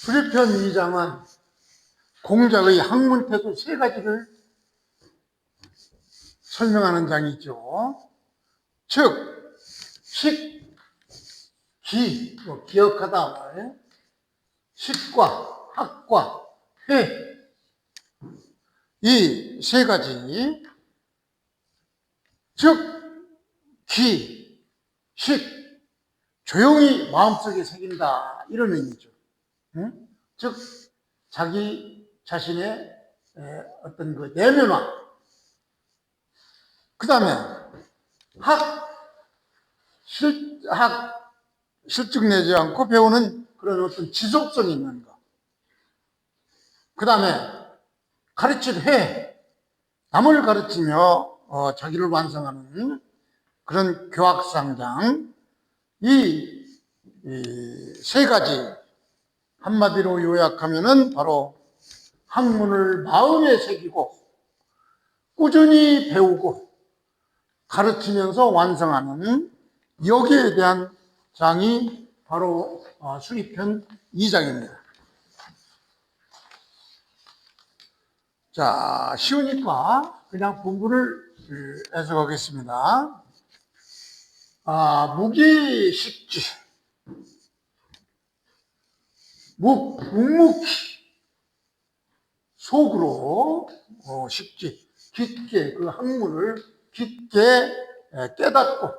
수리편 2장은 공자의 학문태도 3가지를 설명하는 장이죠. 즉, 식, 기, 기억하다, 식과 학과 회, 이 3가지, 즉, 기, 식, 조용히 마음속에 새긴다, 이런 의미죠. 즉, 자기 자신의 어떤 그 내면화. 그 다음에 실증 내지 않고 배우는 그런 어떤 지속성이 있는 것. 그 다음에 가르칠 회, 남을 가르치며 자기를 완성하는 그런 교학상장. 이 3가지 한마디로 요약하면은 바로 학문을 마음에 새기고 꾸준히 배우고 가르치면서 완성하는, 여기에 대한 장이 바로 수리편 2장입니다. 자, 쉬우니까 그냥 본문을 해석하겠습니다. 무기식지, 묵묵히 속으로 식지, 깊게 그 학문을 깊게 깨닫고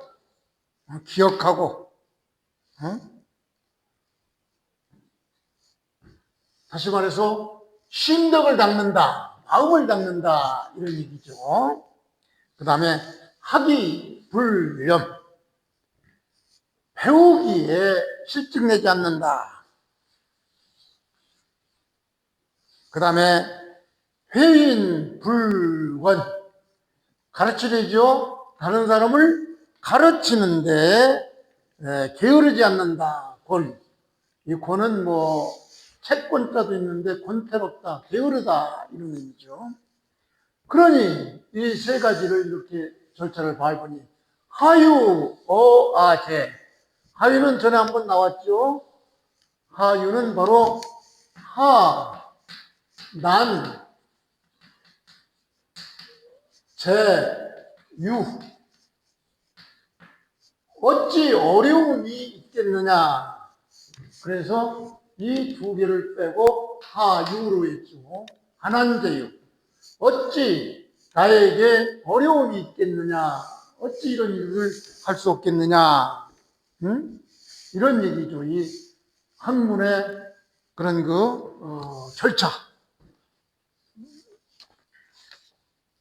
기억하고, 다시 말해서 심덕을 닦는다, 마음을 닦는다, 이런 얘기죠. 그 다음에 학이 불념, 배우기에 실증내지 않는다. 그 다음에 회인 불권, 가르치려죠. 다른 사람을 가르치는데 게으르지 않는다. 권. 이 권은 채권자도 있는데 권태롭다, 게으르다, 이런 의미죠. 그러니 이 3가지를 이렇게 절차를 밟으니 하유, 제. 하유는 전에 한번 나왔죠. 하유는 바로 난, 유. 어찌 어려움이 있겠느냐. 그래서 이 2개를 빼고 하유로 했죠. 한한제유. 어찌 나에게 어려움이 있겠느냐. 어찌 이런 일을 할 수 없겠느냐. 이런 얘기죠. 이 학문의 그런 절차.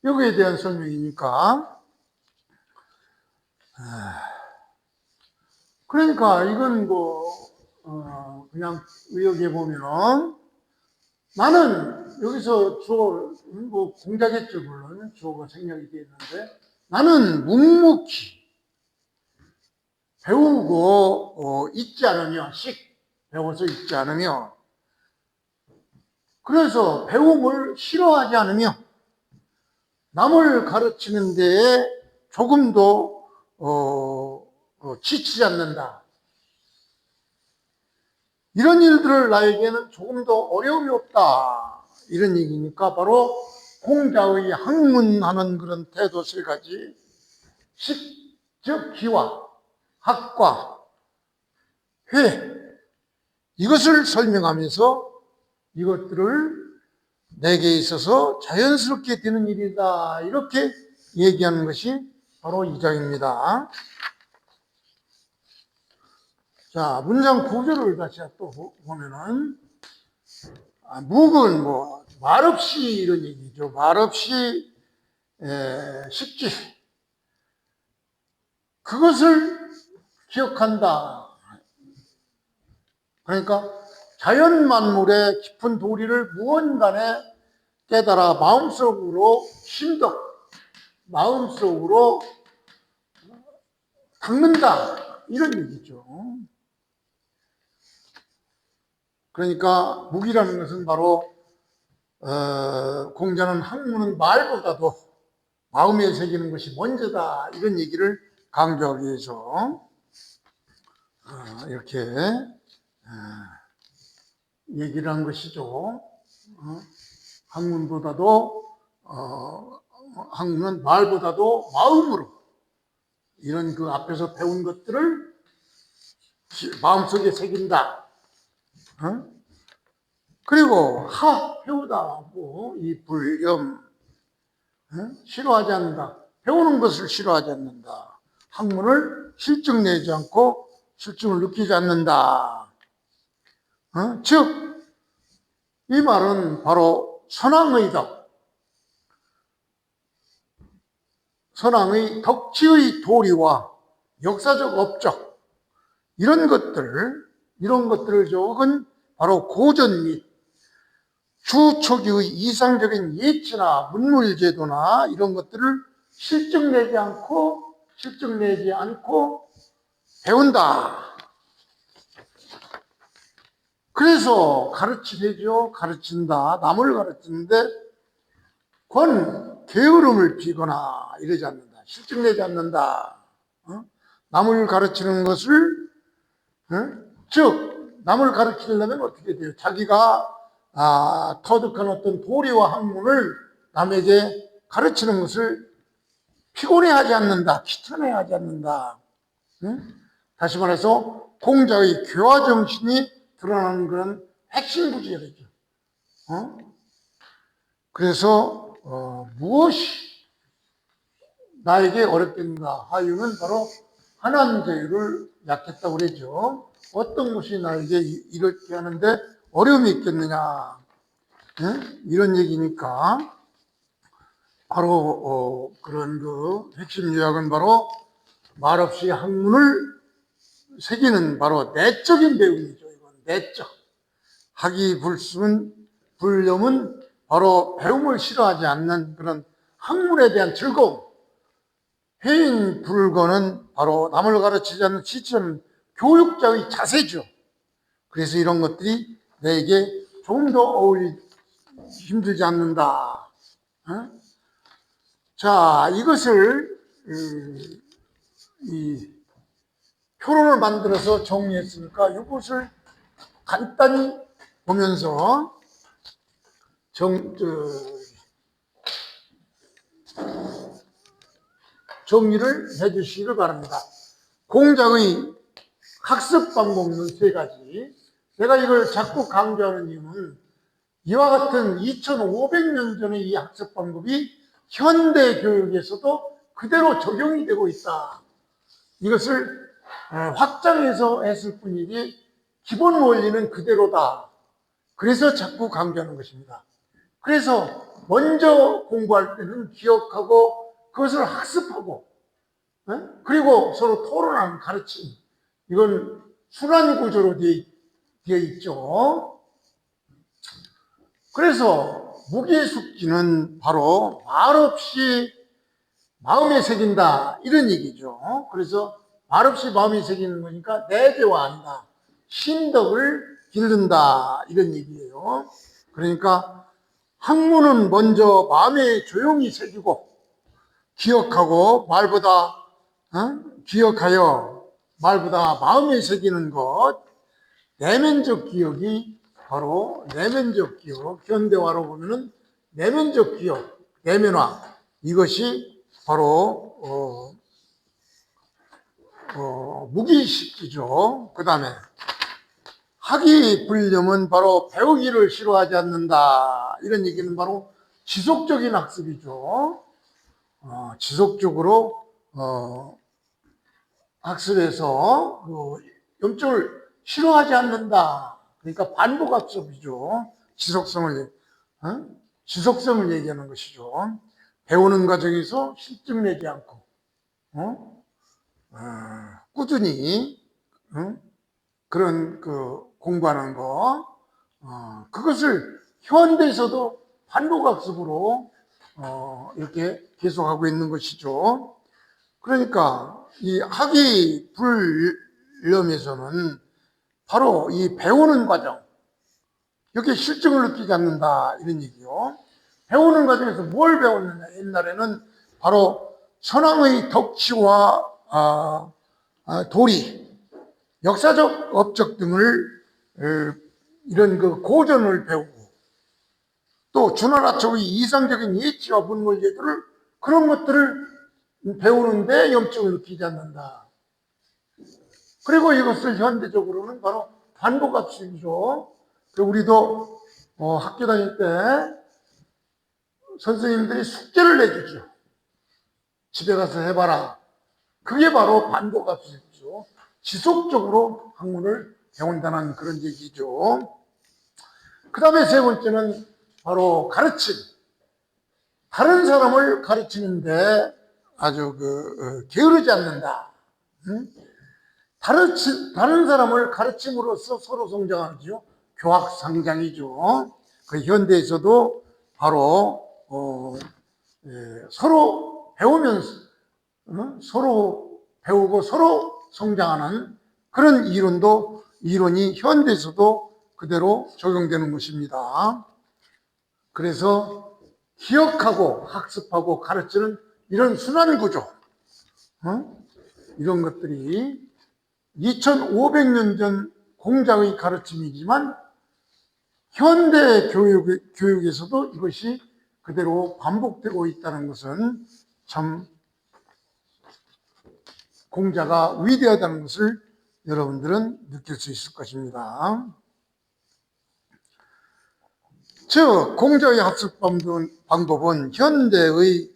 여기에 대한 설명이니까. 그러니까 이건 그냥 의역해 보면은, 나는 여기서 주어, 공자겠죠, 물론. 주어가 생략이 되어 있는데, 나는 묵묵히 배우고 잊지 않으며, 배워서 잊지 않으며, 그래서 배움을 싫어하지 않으며, 남을 가르치는 데에 조금도 지치지 않는다. 이런 일들을 나에게는 조금도 어려움이 없다. 이런 얘기니까 바로 공자의 학문하는 그런 태도 3가지, 식, 즉 기와 학과 회, 이것을 설명하면서 이것들을 내게 있어서 자연스럽게 되는 일이다, 이렇게 얘기하는 것이 바로 이 장입니다. 자, 문장 구조를 다시 또 보면은, 묵은 말없이 이런 얘기죠. 말없이 식지, 그것을 기억한다. 그러니까 자연 만물의 깊은 도리를 무언간에 깨달아 마음속으로 마음속으로 닦는다, 이런 얘기죠. 그러니까 묵이라는 것은 바로 공자는 학문은 말보다도 마음에 새기는 것이 먼저다, 이런 얘기를 강조하기 위해서 이렇게 얘기를 한 것이죠. 학문보다도 학문은 말보다도 마음으로 이런 그 앞에서 배운 것들을 마음속에 새긴다. 그리고 배우다 이 불염 싫어하지 않는다. 배우는 것을 싫어하지 않는다. 학문을 실증내지 않고 실증을 느끼지 않는다. 즉 이 말은 바로 선왕의 덕치의 도리와 역사적 업적 이런 것들을 적은 바로 고전 및 주초기의 이상적인 예치나 문물제도나 이런 것들을 실증내지 않고 배운다. 그래서 가르치죠. 가르친다. 남을 가르치는데 게으름을 피거나 이러지 않는다. 실증내지 않는다. 남을 가르치는 것을 즉 남을 가르치려면 어떻게 돼요? 자기가 터득한 어떤 도리와 학문을 남에게 가르치는 것을 피곤해하지 않는다. 귀찮아하지 않는다. 다시 말해서 공자의 교화 정신이 드러나는 그런 핵심 구절이죠. 그래서 무엇이 나에게 어렵겠는가 하유는 바로 한한제유를 약했다고 그러죠. 어떤 것이 나에게 이렇게 하는데 어려움이 있겠느냐 이런 얘기니까 바로 그런 그 핵심 요약은 바로 말없이 학문을 새기는 바로 내적인 배움이죠. 이건 내적. 학이 불념은 바로 배움을 싫어하지 않는 그런 학문에 대한 즐거움. 회인 불거는 바로 남을 가르치지 않는 지체는 교육자의 자세죠. 그래서 이런 것들이 내게 좀 더 힘들지 않는다. 자, 이것을 이 표론을 만들어서 정리했으니까 이것을 간단히 보면서 정리를 해 주시기를 바랍니다. 공자의 학습 방법은 세 가지. 내가 이걸 자꾸 강조하는 이유는 이와 같은 2500년 전의 이 학습 방법이 현대 교육에서도 그대로 적용이 되고 있다. 이것을 확장해서 했을 뿐이지 기본 원리는 그대로다. 그래서 자꾸 강조하는 것입니다. 그래서 먼저 공부할 때는 기억하고 그것을 학습하고 그리고 서로 토론하는 가르침 이건 순환 구조로 되어 있죠. 그래서 무기숙지는 바로 말없이 마음에 새긴다 이런 얘기죠. 그래서 말없이 마음에 새기는 거니까 내재화한다. 신덕을 기른다 이런 얘기예요. 그러니까 학문은 먼저 마음에 조용히 새기고 기억하여 말보다 마음에 새기는 것 내면적 기억이 바로 내면적 기억 현대화로 보면은 내면적 기억 내면화 이것이 바로 무기식지죠. 그 다음에 학이 불념은 바로 배우기를 싫어하지 않는다. 이런 얘기는 바로 지속적인 학습이죠. 지속적으로 학습에서 염증을 싫어하지 않는다. 그러니까 반복 학습이죠. 지속성을 얘기하는 것이죠. 배우는 과정에서 실증 내지 않고 꾸준히 그런 공부하는 거 그것을 현대에서도 반복학습으로 이렇게 계속하고 있는 것이죠. 그러니까 이 학이 불념에서는 바로 이 배우는 과정 이렇게 실증을 느끼지 않는다 이런 얘기요. 배우는 과정에서 뭘 배웠느냐 옛날에는 바로 선왕의 덕치와 도리 역사적 업적 등을 이런 그 고전을 배우고 또 주나라 쪽의 이상적인 예치와 문물 예들을 그런 것들을 배우는데 염증을 느끼지 않는다. 그리고 이것을 현대적으로는 바로 반복학습이죠. 우리도 학교 다닐 때 선생님들이 숙제를 내주죠. 집에 가서 해봐라. 그게 바로 반복학습이죠. 지속적으로 학문을 배운다는 그런 얘기죠. 그 다음에 세 번째는 바로 가르침. 다른 사람을 가르치는데 아주 게으르지 않는다. 다른 사람을 가르침으로써 서로 성장하죠. 교학상장이죠. 그 현대에서도 바로 서로 배우면서 서로 배우고 서로 성장하는 그런 이론이 현대에서도 그대로 적용되는 것입니다. 그래서 기억하고 학습하고 가르치는 이런 순환 구조, 이런 것들이 2500년 전 공자의 가르침이지만 현대 교육에서도 이것이 그대로 반복되고 있다는 것은 참 공자가 위대하다는 것을 여러분들은 느낄 수 있을 것입니다. 즉 공자의 학습 방법은 현대의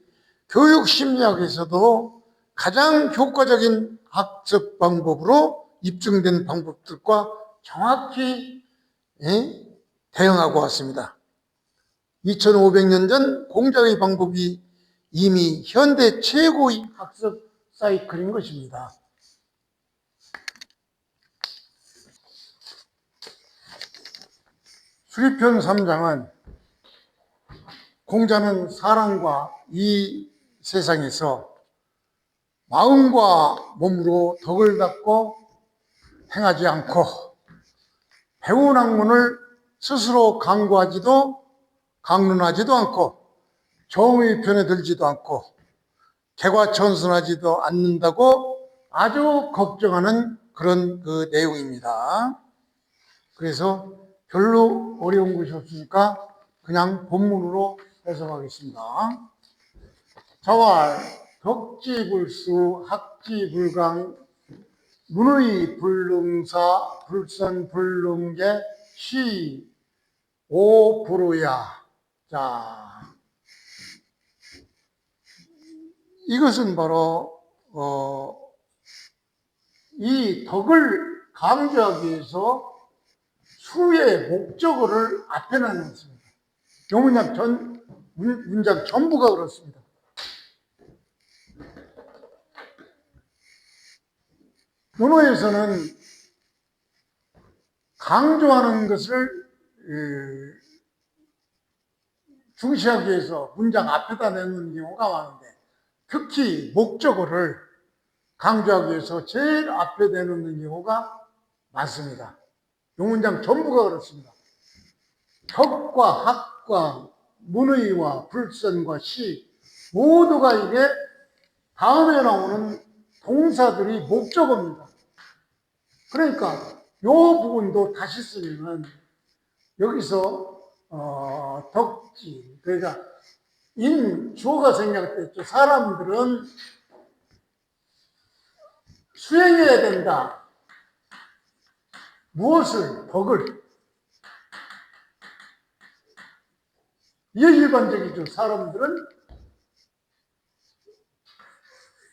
교육 심리학에서도 가장 효과적인 학습 방법으로 입증된 방법들과 정확히 대응하고 왔습니다. 2500년 전 공자의 방법이 이미 현대 최고의 학습 사이클인 것입니다. 수리편 3장은 공자는 사람과 이 세상에서 마음과 몸으로 덕을 닦고 행하지 않고 배운 학문을 스스로 강론하지도 않고 정의 편에 들지도 않고 개과천선하지도 않는다고 아주 걱정하는 그런 내용입니다. 그래서 별로 어려운 것이 없으니까 그냥 본문으로 해석하겠습니다. 자왈 덕지불수 학지불강 문의 불능사 불선불능계 시 오불우야. 자, 이것은 바로 이 덕을 강조하기 위해서 수의 목적어를 앞에 놨습니다. 이 문장 전부가 그렇습니다. 문어에서는 강조하는 것을 중시하기 위해서 문장 앞에다 내는 경우가 많은데 특히 목적어를 강조하기 위해서 제일 앞에 내놓는 경우가 많습니다. 이 문장 전부가 그렇습니다. 덕과 학과 문의와 불선과 시 모두가 이게 다음에 나오는 동사들이 목적어입니다. 그러니까 이 부분도 다시 쓰면 여기서 덕지 그러니까 주어가 생략됐죠. 사람들은 수행해야 된다. 무엇을? 덕을. 이게 일반적이죠. 사람들은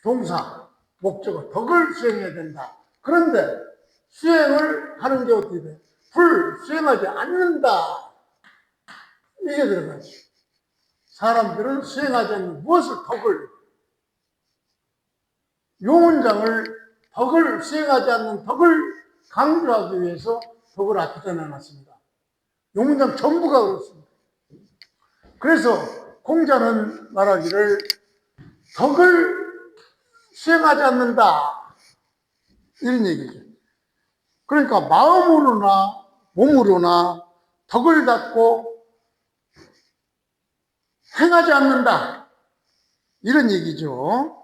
동사, 목적어, 덕을 수행해야 된다. 그런데 수행을 하는 게 어떻게 돼? 수행하지 않는다. 이게 들어가죠. 사람들은 수행하지 않는 무엇을? 덕을. 이 문장을 수행하지 않는 덕을 강조하기 위해서 덕을 앞에다 내놨습니다. 이 문장 전부가 그렇습니다. 그래서 공자는 말하기를 덕을 수행하지 않는다. 이런 얘기죠. 그러니까 마음으로나 몸으로나 덕을 닦고 행하지 않는다. 이런 얘기죠.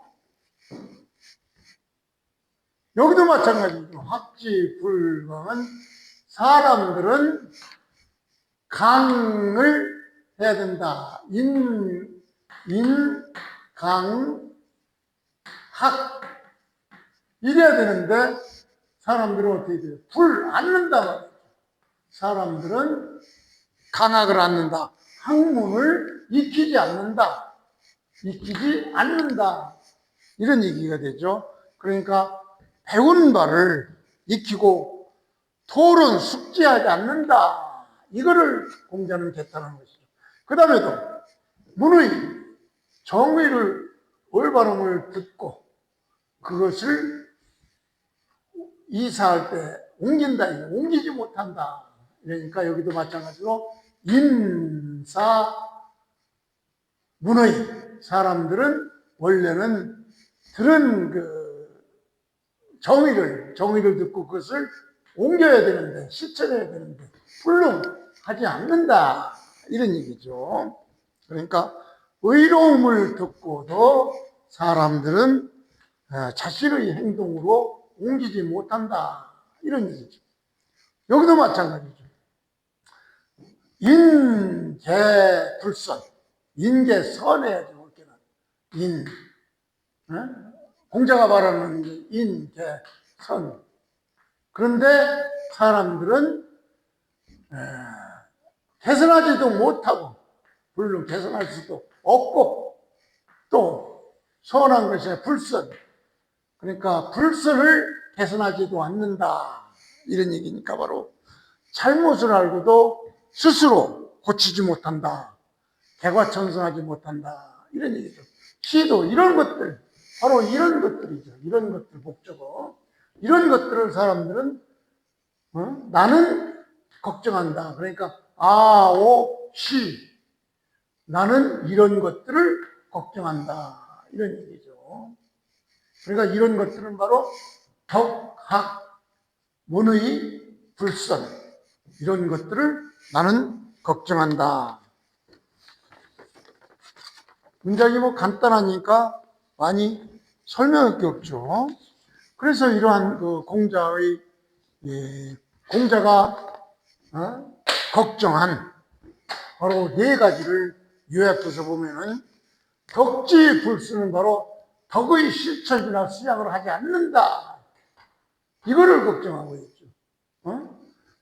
여기도 마찬가지죠. 학지불강은 사람들은 강을 해야 된다. 강, 학. 이래야 되는데, 사람들은 어떻게 돼요? 불 앉는다 말이죠. 사람들은 강학을 앉는다. 학문을 익히지 않는다. 익히지 않는다. 이런 얘기가 되죠. 그러니까 배운 바를 익히고 토론 숙지하지 않는다. 이거를 공자는 개탄하는 것이죠. 그 다음에도 문의, 정의를 올바름을 듣고 그것을 이사할 때 옮긴다. 옮기지 못한다. 그러니까 여기도 마찬가지로 인사, 문의. 사람들은 원래는 들은 그 정의를 듣고 그것을 옮겨야 되는데, 실천해야 되는데, 불능하지 않는다. 이런 얘기죠. 그러니까 의로움을 듣고도 사람들은 자신의 행동으로 옮기지 못한다. 이런 얘기죠. 여기도 마찬가지죠. 인계불선. 인계선해야죠. 공자가 말하는 인계선. 그런데 사람들은 개선하지도 못하고 불능 개선할 수도 없고 또 선한 것이 불선. 그러니까 불선을 개선하지도 않는다. 이런 얘기니까 바로 잘못을 알고도 스스로 고치지 못한다. 개과천선하지 못한다. 이런 얘기죠. 시도 이런 것들, 바로 이런 것들이죠. 이런 것들 목적어. 이런 것들을 사람들은 나는 걱정한다. 그러니까 시 나는 이런 것들을 걱정한다. 이런 얘기죠. 그러니까 이런 것들은 바로 덕, 학, 문의, 불선 이런 것들을 나는 걱정한다. 문장이 뭐 간단하니까 많이 설명할 게 없죠. 그래서 이러한 그 공자의 공자가 걱정한 바로 네 가지를 요약해서 보면은 덕지불수는 바로 덕의 실천이나 수양을 하지 않는다. 이거를 걱정하고 있죠.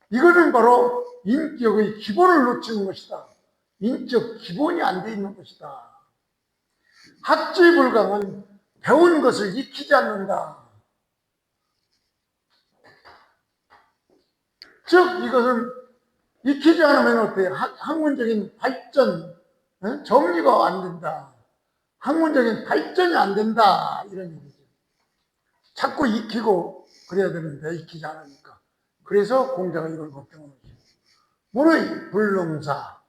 이거는 바로 인격의 기본을 놓치는 것이다. 인적 기본이 안 돼 있는 것이다. 학지불강은 배운 것을 익히지 않는다. 즉 이것은 익히지 않으면 어때요? 학문적인 발전, 정리가 안 된다. 학문적인 발전이 안 된다. 이런 얘기죠. 자꾸 익히고 그래야 되는데 익히지 않으니까. 그래서 공자가 이걸 걱정하는 거죠. 문의 불능사.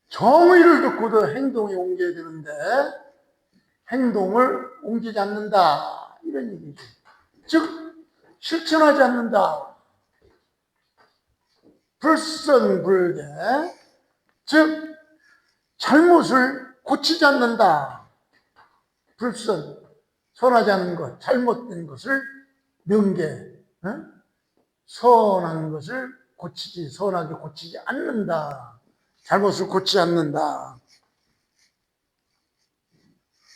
정의를 듣고도 행동이 옮겨야 되는데 행동을 옮기지 않는다. 이런 얘기죠. 즉 실천하지 않는다. 불선불계. 즉 잘못을 고치지 않는다. 불선, 선하지 않은 것, 잘못된 것을 명계, 선한 것을 선하게 고치지 않는다. 잘못을 고치지 않는다.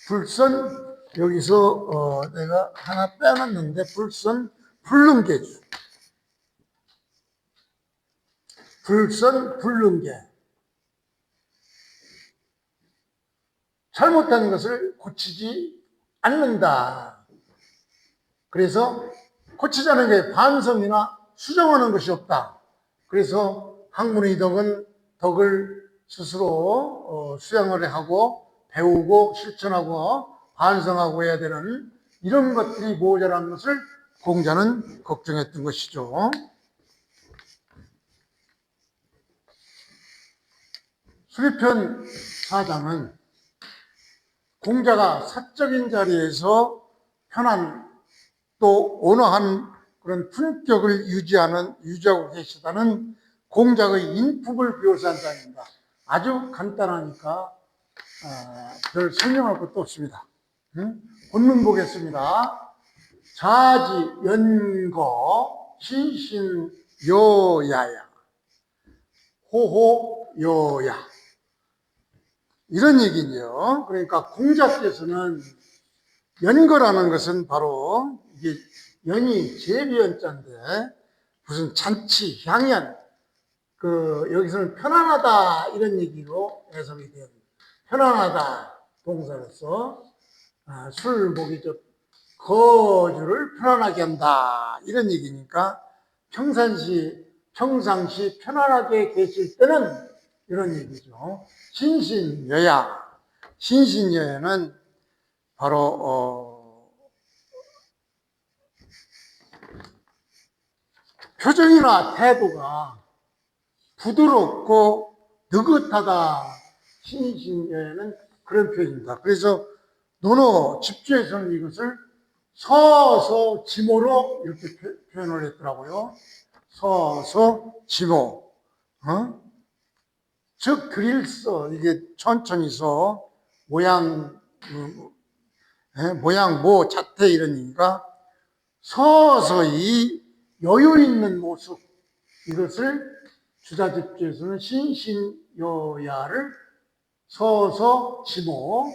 불선, 여기서 내가 하나 빼놨는데 불선, 불능계죠. 불선, 불능계. 잘못한 것을 고치지 않는다. 그래서 고치자는 게 반성이나 수정하는 것이 없다. 그래서 학문의 덕은 덕을 스스로 수양을 하고 배우고 실천하고 반성하고 해야 되는 이런 것들이 모자란 것을 공자는 걱정했던 것이죠. 수리편 4장은 공자가 사적인 자리에서 편한 또 온화한 그런 품격을 유지하고 계시다는 공자의 인품을 묘사한 장입니다. 아주 간단하니까 별 설명할 것도 없습니다. 본문 보겠습니다. 자지, 연거, 신신, 여야야. 호호여야. 이런 얘기죠. 그러니까 공자께서는 연거라는 것은 바로 이게 연이 제비연자인데 무슨 잔치, 향연, 여기서는 편안하다 이런 얘기로 해석이 됩니다. 편안하다 동사로서 술 먹이 거주를 편안하게 한다 이런 얘기니까 평상시 편안하게 계실 때는 이런 얘기죠. 신신여야. 신신여야는 바로 표정이나 태도가 부드럽고 느긋하다. 신신여야는 그런 표현입니다. 그래서 논어 집주에서는 이것을 서서 지모로 이렇게 표현을 했더라고요. 서서 지모. 즉 그릴서 이게 천천히 서 모양 모 자태 이런 의미가 서서히 여유 있는 모습 이것을 주자집주에서는 신신여야를 서서 지모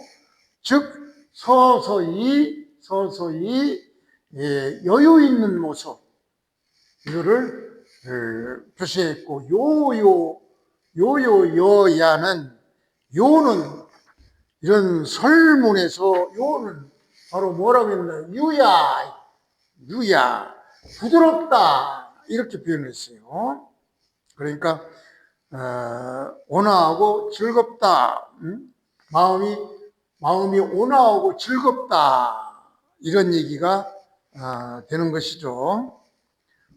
즉 서서히 여유 있는 모습 이거를 표시했고 요요여야는 요는 이런 설문에서 요는 바로 뭐라고 했나 유야 부드럽다 이렇게 표현했어요. 그러니까 온화하고 즐겁다 마음이 온화하고 즐겁다 이런 얘기가 되는 것이죠.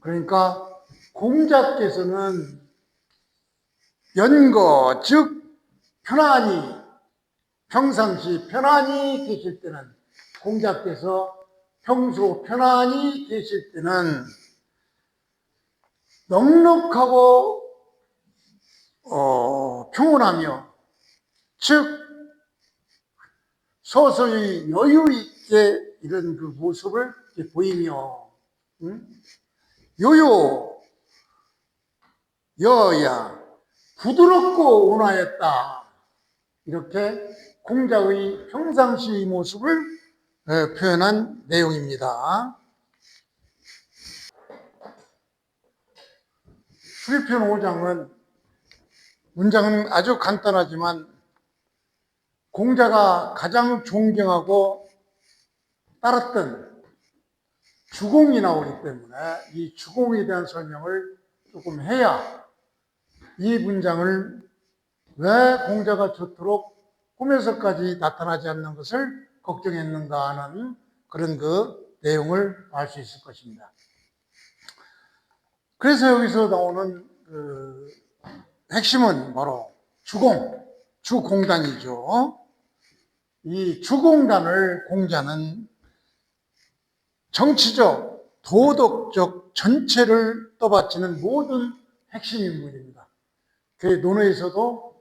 그러니까 공자께서는 연거 즉 편안히 평상시 편안히 계실 때는 공자께서 평소 편안히 계실 때는 넉넉하고 평온하며 즉 서서히 여유 있게 이런 그 모습을 보이며 여야 부드럽고 온화했다 이렇게 공자의 평상시 모습을 표현한 내용입니다. 수리편 5장은 문장은 아주 간단하지만 공자가 가장 존경하고 따랐던 주공이 나오기 때문에 이 주공에 대한 설명을 조금 해야 이 문장을 왜 공자가 저토록 꿈에서까지 나타나지 않는 것을 걱정했는가 하는 그런 그 내용을 알 수 있을 것입니다. 그래서 여기서 나오는 그 핵심은 바로 주공단이죠. 이 주공단을 공자는 정치적, 도덕적 전체를 떠받치는 모든 핵심 인물입니다. 그 논어에서도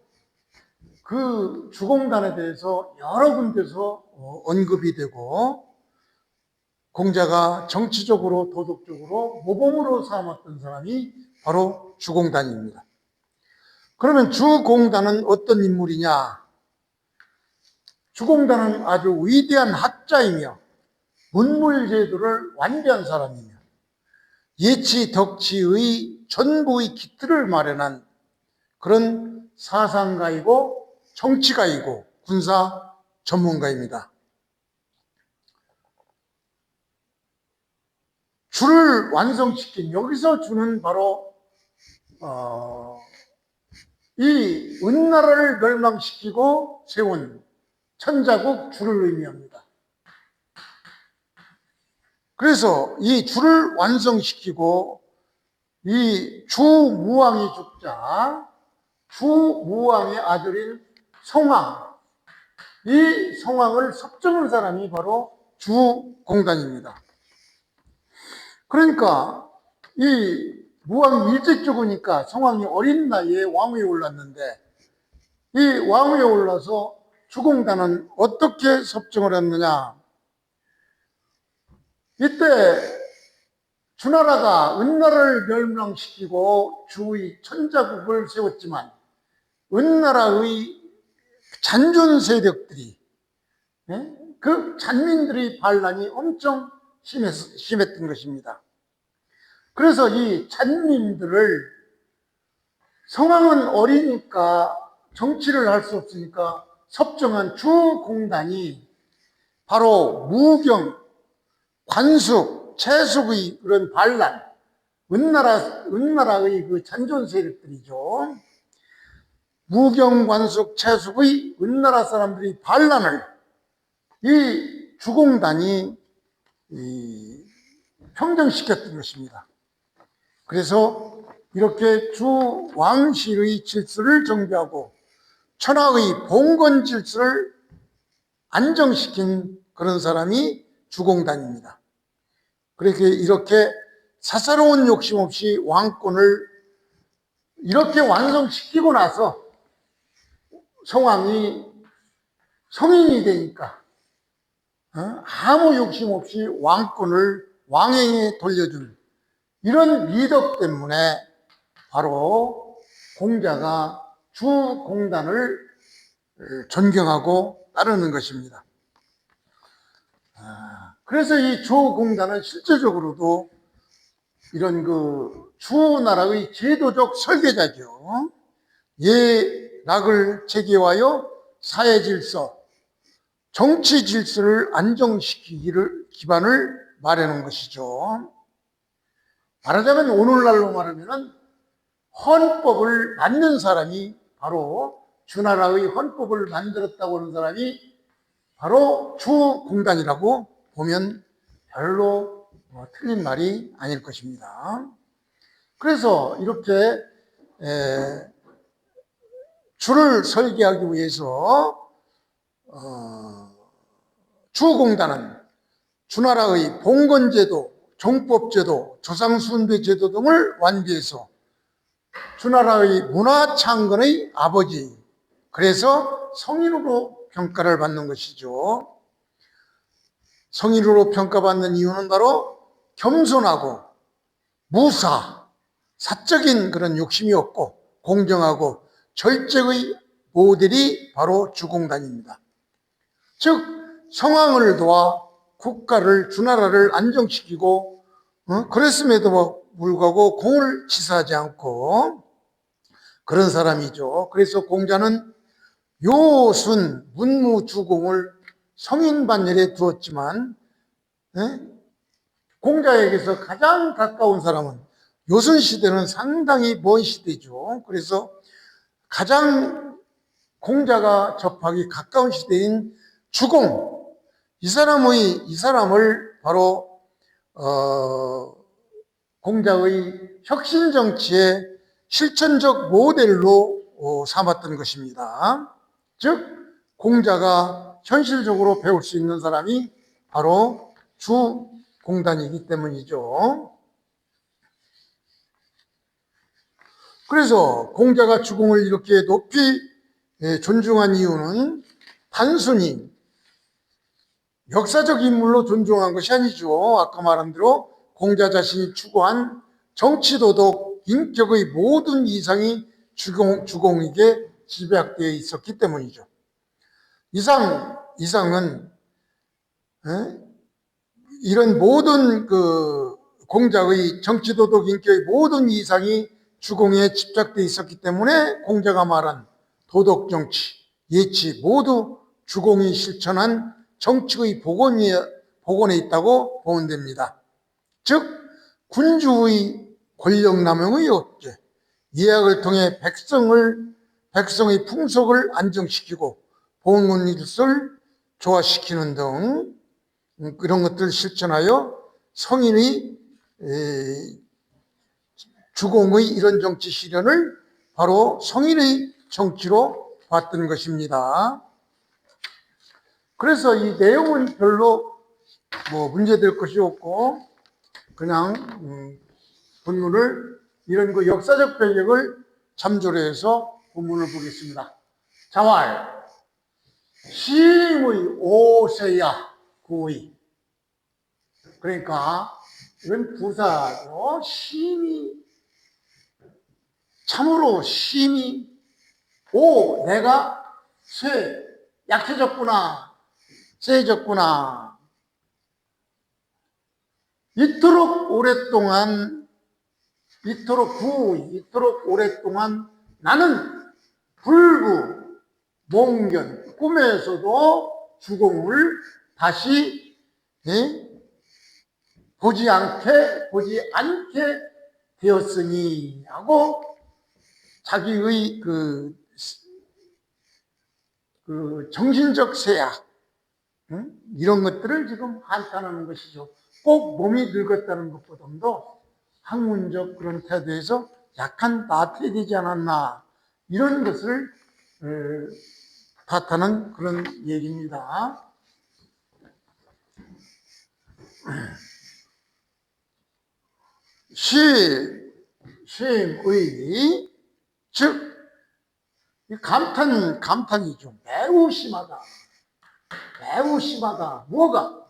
그 주공단에 대해서 여러 군데서 언급이 되고 공자가 정치적으로 도덕적으로 모범으로 삼았던 사람이 바로 주공단입니다. 그러면 주공단은 어떤 인물이냐? 주공단은 아주 위대한 학자이며 문물제도를 완비한 사람이며 예치 덕치의 전부의 기틀을 마련한 그런 사상가이고 정치가이고 군사 전문가입니다. 주를 완성시킨 여기서 주는 바로 이 은나라를 멸망시키고 세운 천자국 주를 의미합니다. 그래서 이 주를 완성시키고 이 주무왕이 죽자 주무왕의 아들인 성왕 이 성왕을 섭정한 사람이 바로 주공단입니다. 그러니까 이 무왕이 일찍 죽으니까 성왕이 어린 나이에 왕위에 올랐는데 이 왕위에 올라서 주공단은 어떻게 섭정을 했느냐? 이때 주나라가 은나라를 멸망시키고 주의 천자국을 세웠지만 은나라의 잔존 세력들이, 그 잔민들의 반란이 엄청 심했던 것입니다. 그래서 이 잔민들을, 성왕은 어리니까 정치를 할 수 없으니까 섭정한 주공단이 바로 무경, 관숙, 채숙의 그런 반란, 은나라의 그 잔존 세력들이죠. 무경, 관숙, 채숙의 은나라 사람들이 반란을 이 주공단이 평정시켰던 것입니다. 그래서 이렇게 주왕실의 질서를 정비하고 천하의 봉건 질서를 안정시킨 그런 사람이 주공단입니다. 그렇게 이렇게 사사로운 욕심 없이 왕권을 이렇게 완성시키고 나서 성왕이 성인이 되니까 아무 욕심 없이 왕권을 왕에게 돌려준 이런 미덕 때문에 바로 공자가 주공단을 존경하고 따르는 것입니다. 그래서 이 주공단은 실제적으로도 이런 그 주나라의 제도적 설계자죠. 예락을 체계하여 사회 질서, 정치 질서를 안정시키기를 기반을 마련한 것이죠. 말하자면 오늘날로 말하면 헌법을 만든 사람이, 바로 주나라의 헌법을 만들었다고 하는 사람이 바로 주공단이라고 보면 별로 틀린 말이 아닐 것입니다. 그래서 이렇게 주를 설계하기 위해서 주공단은 주나라의 봉건제도, 종법제도, 조상순배제도 등을 완비해서 주나라의 문화창건의 아버지, 그래서 성인으로 평가를 받는 것이죠. 성인으로 평가받는 이유는 바로 겸손하고 무사, 사적인 그런 욕심이 없고 공정하고 절제의 모델이 바로 주공단입니다. 즉 성왕을 도와 국가를, 주나라를 안정시키고 그랬음에도 불구하고 공을 치사하지 않고 그런 사람이죠. 그래서 공자는 요순 문무주공을 성인반열에 두었지만 공자에게서 가장 가까운 사람은, 요순 시대는 상당히 먼 시대죠. 그래서 가장 공자가 접하기 가까운 시대인 주공, 이 사람을 바로 공자의 혁신 정치의 실천적 모델로 삼았던 것입니다. 즉 공자가 현실적으로 배울 수 있는 사람이 바로 주공단이기 때문이죠. 그래서 공자가 주공을 이렇게 높이 존중한 이유는 단순히 역사적 인물로 존중한 것이 아니죠. 아까 말한 대로 공자 자신이 추구한 정치도덕, 인격의 모든 이상이 주공에게 집약되어 있었기 때문이죠. 이상은 이런 모든 그 공자의 정치도덕, 인격의 모든 이상이 주공에 집착되어 있었기 때문에 공자가 말한 도덕, 정치, 예치 모두 주공이 실천한 정치의 복원에 있다고 보면 됩니다. 즉 군주의 권력 남용의 억제, 예약을 통해 백성의 풍속을 안정시키고 봉헌 질서를 조화시키는 등 그런 것들을 실천하여 성인의 주공의 이런 정치 실현을 바로 성인의 정치로 봤던 것입니다. 그래서 이 내용은 별로 문제될 것이 없고 그냥 본문을 이런 그 역사적 배경을 참조로 해서 본문을 보겠습니다. 자왈 시임의 오세야 구의, 그러니까 이건 부사죠. 심히, 참으로 심히, 오, 내가 약해졌구나, 세졌구나. 이토록 오랫동안, 이토록 오랫동안 나는 불구, 몽견, 꿈에서도 주공을 다시 보지 않게 되었으니 하고 자기의 그 정신적 세약, 이런 것들을 지금 한탄하는 것이죠. 꼭 몸이 늙었다는 것보다도 학문적 그런 태도에서 약간 나태해야 되지 않았나, 이런 것을 탓하는 그런 얘기입니다. 심의, 즉 감탄이죠. 매우 심하다. 매우 심하다. 뭐가?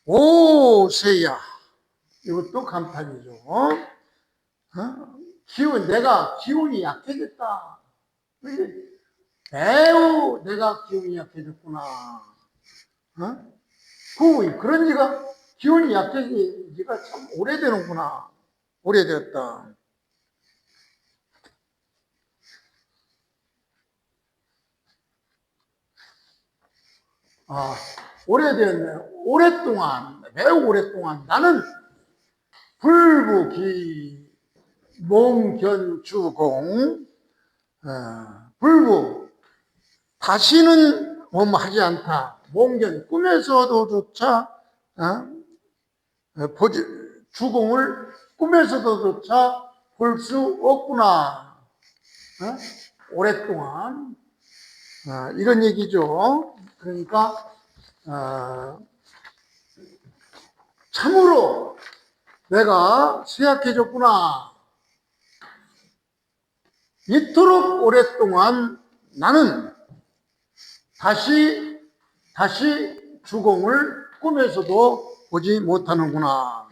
오세야. 이것도 감탄이죠. 내가 기운이 약해졌다. 매우 내가 기운이 약해졌구나. 그런 지가 기운이 약해진 지가 참 오래되는구나. 오래되었다. 오래되었네. 오랫동안, 매우 오랫동안 나는 불부기 몽견주공, 불부, 다시는 하지 않다. 몽견, 꿈에서도조차 주공을 꿈에서도조차 볼 수 없구나. 오랫동안 이런 얘기죠. 그러니까 참으로 내가 쇠약해졌구나. 이토록 오랫동안 나는 다시 주공을 꿈에서도 보지 못하는구나.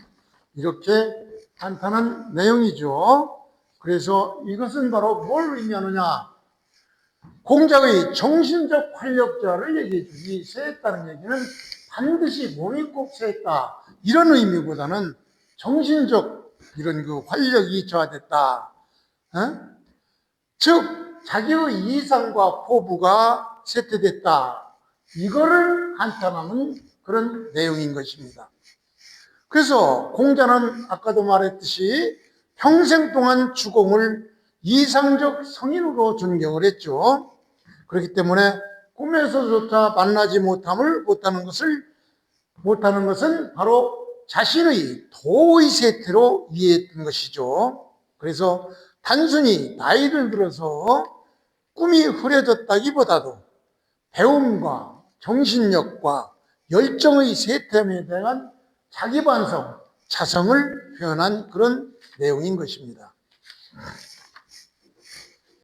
이렇게 한탄한 내용이죠. 그래서 이것은 바로 뭘 의미하느냐? 공자의 정신적 활력자를 얘기해 주죠. 이 세했다는 얘기는 반드시 몸이 꼭 세했다, 이런 의미보다는 정신적 이런 그 활력이 저하됐다. 즉 자기의 이상과 포부가 쇠퇴됐다, 이거를 한탄하는 그런 내용인 것입니다. 그래서 공자는 아까도 말했듯이 평생 동안 주공을 이상적 성인으로 존경을 했죠. 그렇기 때문에 꿈에서조차 만나지 못하는 것은 바로 자신의 도의 세태로 이해했던 것이죠. 그래서 단순히 나이를 들어서 꿈이 흐려졌다기보다도 배움과 정신력과 열정의 세템에 대한 자기 반성, 자성을 표현한 그런 내용인 것입니다.